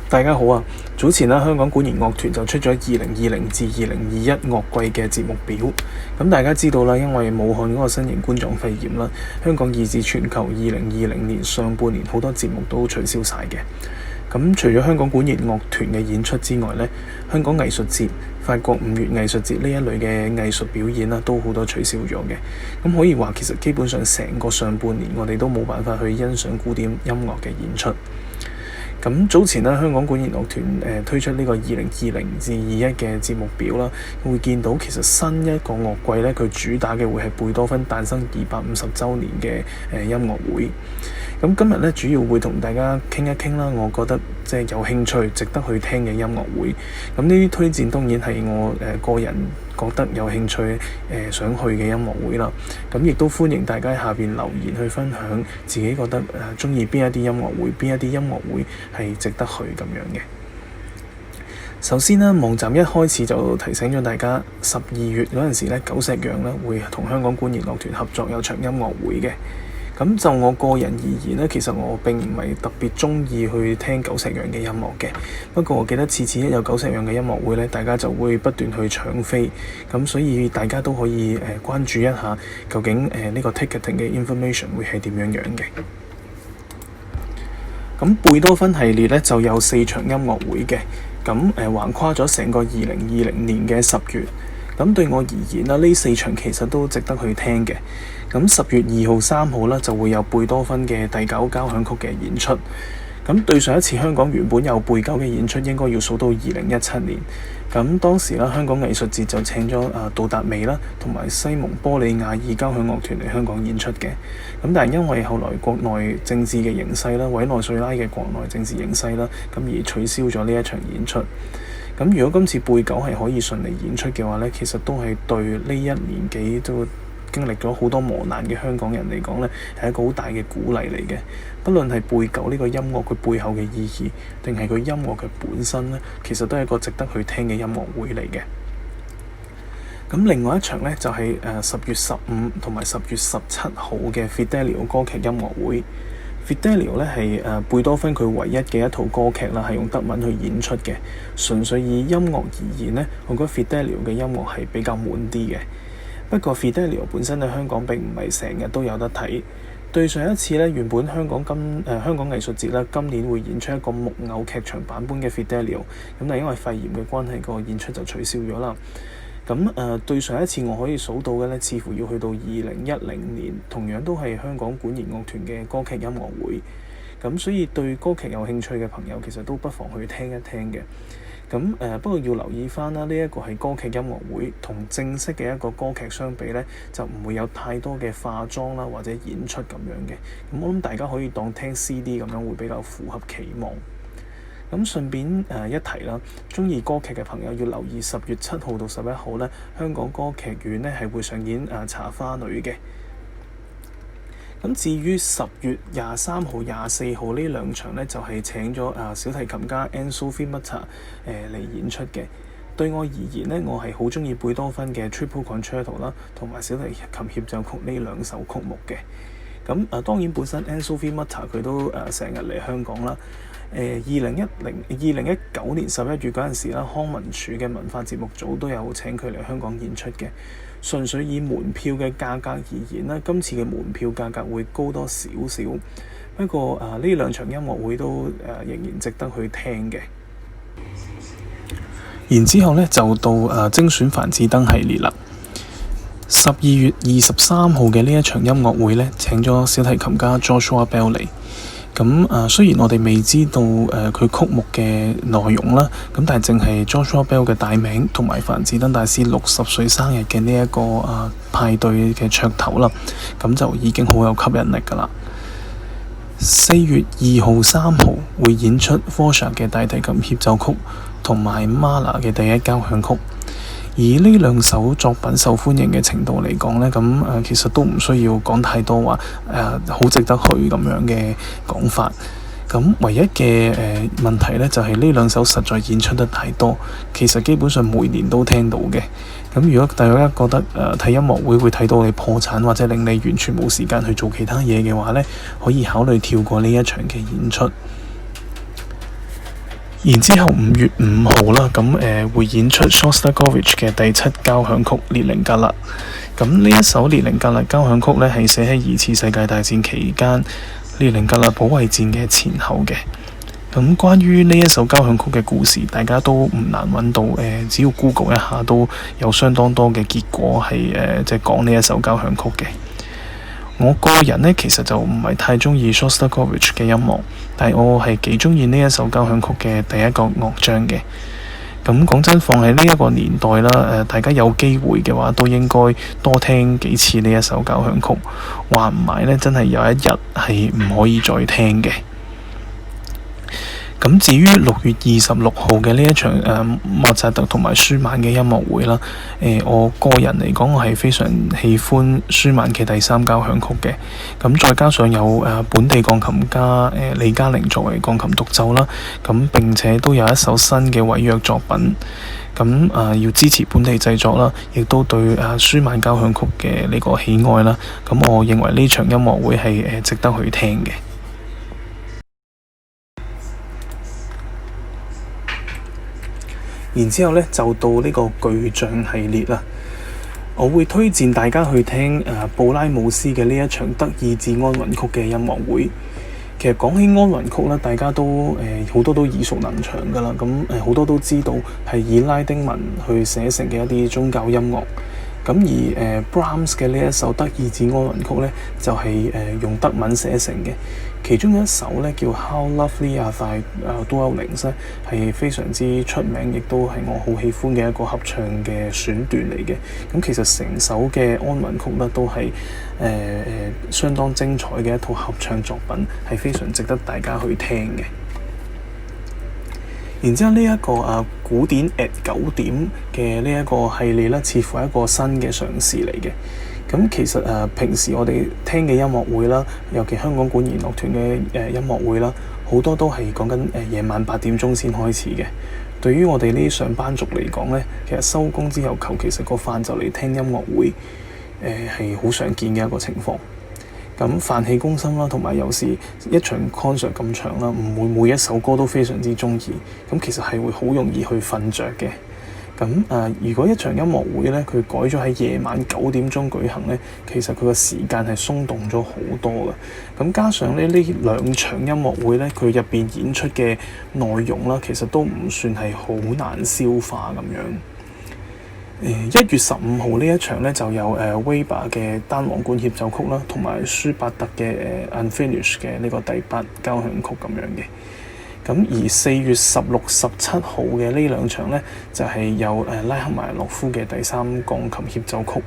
大家好啊！早前香港管弦樂團就出咗2020至2021樂季嘅節目表。咁大家知道啦，因為武漢嗰個新型冠狀肺炎啦，香港以至全球2020年上半年好多節目都取消晒嘅。咁除咗香港管弦樂團嘅演出之外呢，香港藝術節、法國5月藝術節呢一類嘅藝術表演啦，都好多取消咗嘅。咁可以話其實基本上成個上半年我哋都冇辦法去欣賞古典音樂嘅演出。咁早前香港管弦樂團推出呢個2020至21嘅節目表啦，會見到其實新一個樂季呢，佢主打嘅會係貝多芬誕生250週年嘅音樂會。咁今日呢，主要會同大家傾一傾啦，我覺得即係有興趣、值得去聽嘅音樂會。咁呢啲推薦當然係我個人覺得有興趣想去嘅音樂會啦。咁亦都歡迎大家喺下邊留言去分享自己覺得鍾意邊一啲音樂會，邊一啲音樂會係值得去咁樣嘅。首先呢，網站一開始就提醒咗大家，12月嗰陣時呢，久石讓呢會同香港管弦樂團合作有場音樂會嘅。咁就我個人而言呢，其實我並唔係特別鍾意去聽久石讓嘅音樂嘅。不過我記得次次一有久石讓嘅音樂會呢，大家就會不斷去搶飛。咁所以大家都可以關注一下，究竟呢個 ticketing 嘅 information 會係點樣嘅。咁貝多芬系列呢就有4場音樂會嘅。咁橫跨咗成個2020年嘅10月。咁對我而言啦，呢4場其實都值得去聽嘅。咁10月2號、3號呢就會有貝多芬嘅第9交響曲嘅演出。咁對上一次香港原本有貝九嘅演出，應該要數到2017年。咁當時啦，香港藝術節就請咗杜達美啦，同埋西蒙波利亞爾交響樂團嚟香港演出嘅。咁但係因為後來國內政治嘅形勢啦，委內瑞拉嘅國內政治形勢啦，咁而取消咗呢一場演出。咁如果今次貝九係可以順利演出嘅話呢，其實都係對呢1年幾都經歷咗好多磨難嘅香港人嚟講呢，係一個好大嘅鼓勵嚟嘅。不論係貝九呢個音樂佢背後嘅意義，定係佢音樂嘅本身呢，其實都係一個值得去聽嘅音樂會嚟嘅。咁另外一場呢，就係10月15同埋10月17號嘅 Fidelio 歌劇音樂會。Fidelio 咧係貝多芬佢唯一嘅一套歌劇啦，係用德文去演出嘅。純粹以音樂而言呢，我覺得 Fidelio 嘅音樂係比較滿啲嘅。不過 Fidelio 本身喺香港並唔係成日都有得睇。對上一次呢，原本香港藝術節啦，今年會演出一個木偶劇場版本嘅 Fidelio， 咁但係因為肺炎嘅關係，個演出就取消咗啦。咁對上一次我可以數到嘅呢，似乎要去到2010年，同樣都係香港管弦樂團嘅歌劇音樂會。咁所以對歌劇有興趣嘅朋友，其實都不妨去聽一聽嘅。咁不過要留意翻啦，呢一個係歌劇音樂會，同正式嘅一個歌劇相比呢，就唔會有太多嘅化妝啦或者演出咁樣嘅。咁我諗大家可以當聽 CD 咁樣會比較符合期望。咁順便一提啦，鍾意歌劇嘅朋友要留意10月7號到11號呢，香港歌劇院呢係會上演茶花女嘅。咁至於10月23號、24號呢兩場呢，就係請咗小提琴家 Anne-Sophie Mutter 嚟演出嘅。對我而言呢，我係好鍾意貝多芬嘅 Triple Concerto 啦，同埋小提琴協奏曲呢兩首曲目嘅。咁當然本身 Anne-Sophie Mutter 佢都成日嚟香港啦。2019年11月嗰陣時啦，康文署嘅文化節目組都有請佢嚟香港演出嘅。純粹以門票嘅價格而言啦，今次嘅門票價格會高多少少。不過呢兩場音樂會都仍然值得去聽嘅。然之後呢，就到精選梵志登系列啦。12月23號嘅呢一場音樂會呢，請咗小提琴家 Joshua Bell 嚟。咁雖然我哋未知道佢曲目嘅內容啦，咁但係淨係 Joshua Bell 嘅大名同埋梵志登大師60歲生日嘅呢一個派對嘅噱頭啦，咁就已經好有吸引力㗎啦。4月2號、3號會演出 Dvorak 嘅大提琴協奏曲同埋 Mahler 嘅第1交響曲。而呢兩首作品受歡迎嘅程度嚟講呢，咁其實都唔需要講太多話好值得去咁樣嘅講法。咁唯一嘅問題呢，就係呢兩首實在演出得太多，其實基本上每年都聽到嘅。咁如果大家覺得睇音樂會睇到你破產，或者令你完全冇時間去做其他嘢嘅話呢，可以考慮跳過呢一場嘅演出。然之後5月5號啦，咁會演出 Shostakovich 嘅第7交響曲《列寧格勒》。咁呢一首《列寧格勒》交響曲呢，係寫喺2次世界大戰期間列寧格勒保衛戰嘅前後嘅。咁關於呢一首交響曲嘅故事，大家都唔難揾到，只要 Google 一下都有相當多嘅結果係即係講呢一首交響曲嘅。我個人呢，其實就唔係太中意 Shostakovich 嘅音樂，但係我係幾中意呢一首交響曲嘅第一個樂章嘅。咁講真，放喺呢一個年代啦，大家有機會嘅話，都應該多聽幾次呢一首交響曲。話唔埋呢，真係有一日係唔可以再聽嘅。咁至於6月26號嘅呢一場莫扎特同埋舒曼嘅音樂會啦，我個人嚟講，我係非常喜歡舒曼嘅第3交響曲嘅。咁再加上有本地鋼琴家李嘉玲作為鋼琴獨奏啦，咁並且都有一首新嘅委約作品。咁要支持本地製作啦，亦都對舒曼交響曲嘅呢個喜愛啦。咁我認為呢場音樂會係值得去聽嘅。然之後呢，就到呢個巨匠系列啦。我會推薦大家去聽布拉姆斯嘅呢一場德意志安魂曲嘅音樂會。其實講起安魂曲咧，大家都好多都耳熟能詳㗎啦。咁好多都知道係以拉丁文去寫成嘅一啲宗教音樂。咁而Brahms 嘅呢一首德意志安魂曲呢，就係用德文寫成嘅。其中一首呢，叫 How Lovely Are Thy Dwellings 咧，係非常之出名，亦都係我好喜歡嘅一個合唱嘅選段嚟嘅。咁其實成首嘅安魂曲呢，都係相當精彩嘅一套合唱作品，係非常值得大家去聽嘅。然之後呢一個古典 at 9點嘅呢一個系列呢，似乎係一個新嘅嘗試嚟嘅。咁其實平時我哋聽嘅音樂會啦，尤其香港管弦樂團嘅音樂會啦，好多都係講緊夜晚8點鐘先開始嘅。對於我哋呢啲上班族嚟講呢，其實收工之後求其食個飯就嚟聽音樂會，係好常見嘅一個情況。咁飯氣攻心啦，同埋有時一場 concert 咁長啦，唔會每一首歌都非常之鍾意，咁其實係會好容易去瞓着嘅。咁如果一場音樂會咧，佢改咗喺夜晚9點鐘舉行咧，其實佢個時間係鬆動咗好多嘅。咁加上呢兩場音樂會咧，佢入邊演出嘅內容啦，其實都唔算係好難消化咁樣。1月15號呢一場咧，就有Weber 嘅單簧管協奏曲啦，同埋舒伯特嘅Unfinished 嘅呢個第8交響曲咁樣嘅。咁而4月16、17號嘅呢兩場呢，就係有拉赫瑪尼諾夫嘅第3鋼琴協奏曲。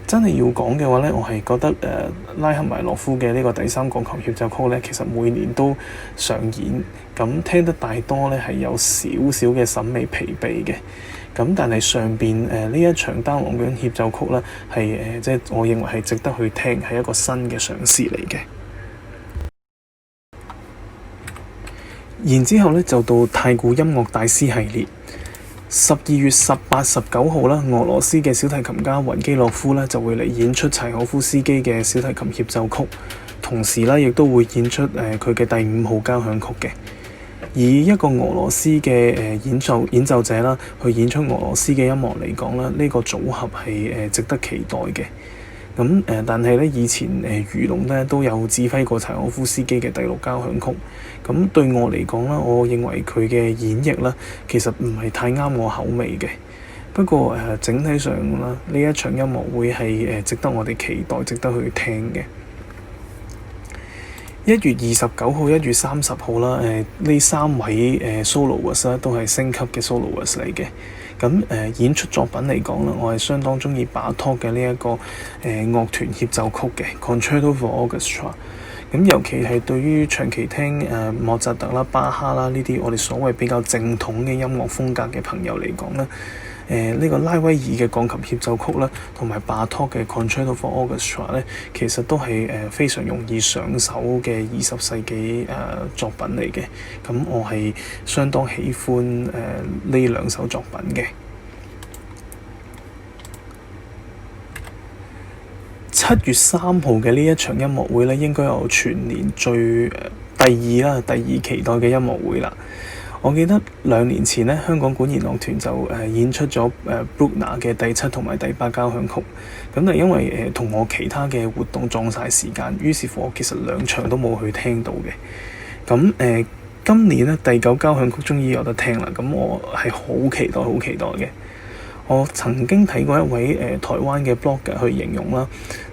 真係要講嘅話呢，我係覺得拉赫瑪尼諾夫嘅呢個第3鋼琴協奏曲呢，其實每年都上演，咁聽得大多呢係有少少嘅審美疲憊嘅。咁但係上邊呢一場單簧管協奏曲呢，係即係我認為係值得去聽，係一個新嘅嘗試嚟嘅。然之後呢，就到太古音樂大師系列。12月18、19號啦，俄羅斯嘅小提琴家雲基洛夫呢就會嚟演出柴可夫斯基嘅小提琴協奏曲，同時呢亦都會演出佢嘅第5號交響曲嘅。以一個俄羅斯嘅演奏者啦，去演出俄羅斯嘅音樂嚟講啦，呢個組合係值得期待嘅。咁但係咧，以前魚龍咧都有指揮過柴可夫斯基嘅第6交響曲。咁對我嚟講啦，我認為佢嘅演繹啦，其實唔係太啱我口味嘅。不過整體上啦，呢一場音樂會係值得我哋期待，值得去聽嘅。1月29號、1月30號啦，呢3位soloist 咧都係星級嘅 soloist 嚟嘅。咁演出作品嚟講啦，我係相當鍾意巴托嘅呢一個樂團協奏曲嘅 Concerto for Orchestra。咁尤其係對於長期聽莫扎特啦、巴哈啦呢啲我哋所謂比較正統嘅音樂風格嘅朋友嚟講咧，呢個拉威爾嘅鋼琴協奏曲啦，同埋巴托嘅 Concerto for Orchestra 咧，其實都係非常容易上手嘅20世紀作品嚟嘅。咁我係相當喜歡呢兩首作品嘅。7月3號嘅呢一場音樂會咧，應該有全年第二期待嘅音樂會啦。我記得2年前呢，香港管弦樂團就演出咗Bruckner 嘅第7同埋第8交響曲。咁但係因為同我其他嘅活動撞晒時間，於是乎我其實2場都冇去聽到嘅。咁今年呢，第9交響曲終於有得聽啦，咁我係好期待嘅。我曾經睇過一位台灣嘅 blogger 去形容啦，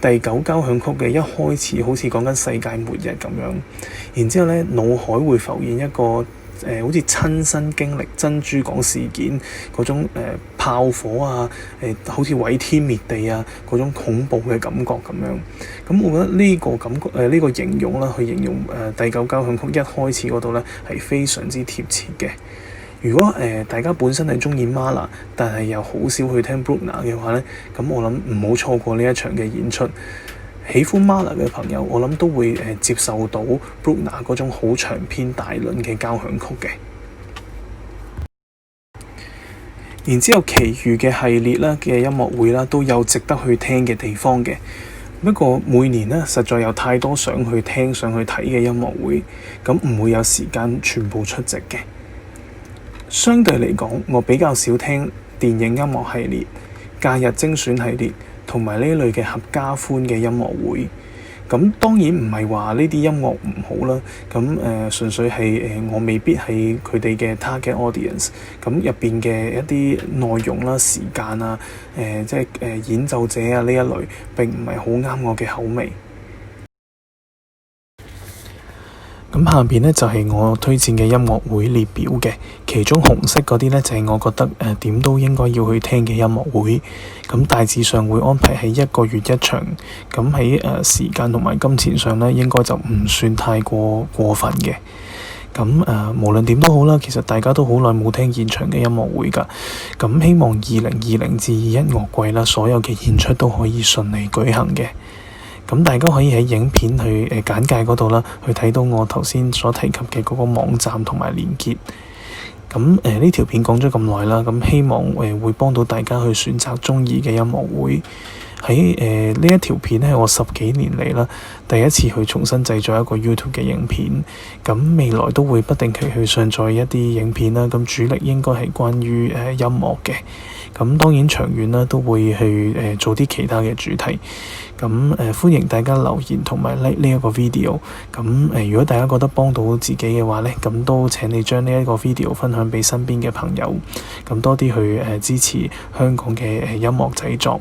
第9交響曲嘅一開始好似講緊世界末日咁樣，然之後呢，腦海會浮現一個好似親身經歷珍珠港事件嗰種炮火啊，好似毀天滅地啊嗰種恐怖嘅感覺咁樣。咁我覺得呢個感覺呢個形容啦，去形容第9交響曲一開始嗰度呢係非常之貼切嘅。如果大家本身係鍾意 Mahler，但係又好少去聽 Bruckner 嘅話呢，咁我諗唔好錯過呢一場嘅演出。喜歡 Mahler 嘅朋友，我諗都會接受到 Bruckner 嗰種好長篇大論嘅交響曲嘅。然之後，其餘嘅系列啦嘅音樂會啦，都有值得去聽嘅地方嘅。不過每年呢，實在有太多想去聽、想去睇嘅音樂會，咁唔會有時間全部出席嘅。相對嚟講，我比較少聽電影音樂系列、假日精選系列同埋呢類嘅合家歡嘅音樂會。咁當然唔係話呢啲音樂唔好啦，咁純粹係我未必係佢哋嘅 target audience。咁入邊嘅一啲內容啦、時間啊、即係演奏者啊呢一類並唔係好啱我嘅口味。咁下邊呢，就係我推薦嘅音樂會列表嘅，其中紅色嗰啲呢，就係我覺得點都應該要去聽嘅音樂會。咁大致上會安排喺1個月1場，咁喺時間同埋金錢上呢，應該就唔算太過分嘅。咁無論點都好啦，其實大家都好耐冇聽現場嘅音樂會㗎。咁希望2020至21樂季啦，所有嘅演出都可以順利舉行嘅。咁大家可以喺影片去簡介嗰度啦，去睇到我頭先所提及嘅嗰個網站同埋連結。咁呢條片講咗咁耐啦，咁希望會幫到大家去選擇鍾意嘅音樂會。喺呢一條片係我10幾年嚟啦，第一次去重新製作一個 YouTube 嘅影片。咁未來都會不定期去上載一啲影片啦。咁主力應該係關於音樂嘅。咁當然長遠啦，都會去做啲其他嘅主題。咁歡迎大家留言同埋 like 呢一個 video。咁如果大家覺得幫到自己嘅話呢，咁都請你將呢一個 video 分享俾身邊嘅朋友。咁多啲去支持香港嘅音樂製作。